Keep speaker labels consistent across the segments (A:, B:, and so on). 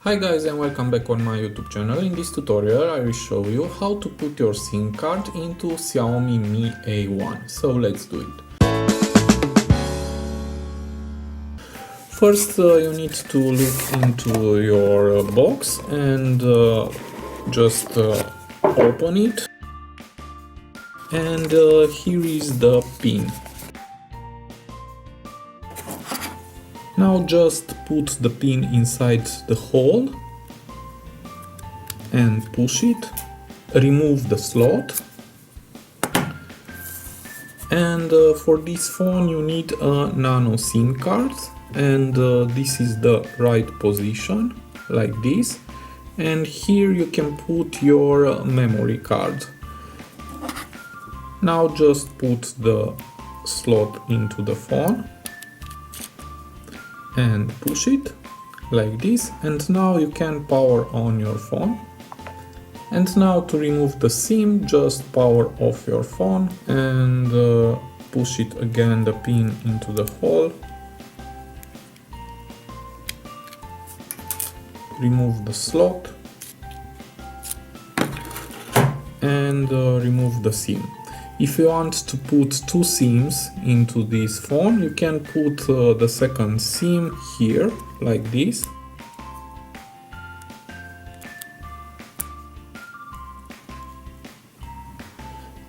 A: Hi guys and welcome back on my YouTube channel. In this tutorial I will show you how to put your SIM card into Xiaomi Mi A1. So let's do it. First you need to look into your box and just open it. And here is the pin. Now just put the pin inside the hole and push it, remove the slot, and for this phone you need a nano SIM card, and this is the right position, like this, and here you can put your memory card. Now just put the slot into the phone and push it like this, and now you can power on your phone. And now to remove the SIM, just power off your phone and push it again, the pin into the hole, remove the slot and remove the SIM. If you want to put two SIMs into this phone, you can put the second SIM here, like this.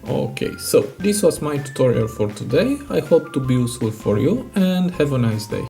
A: Okay, so this was my tutorial for today. I hope to be useful for you and have a nice day.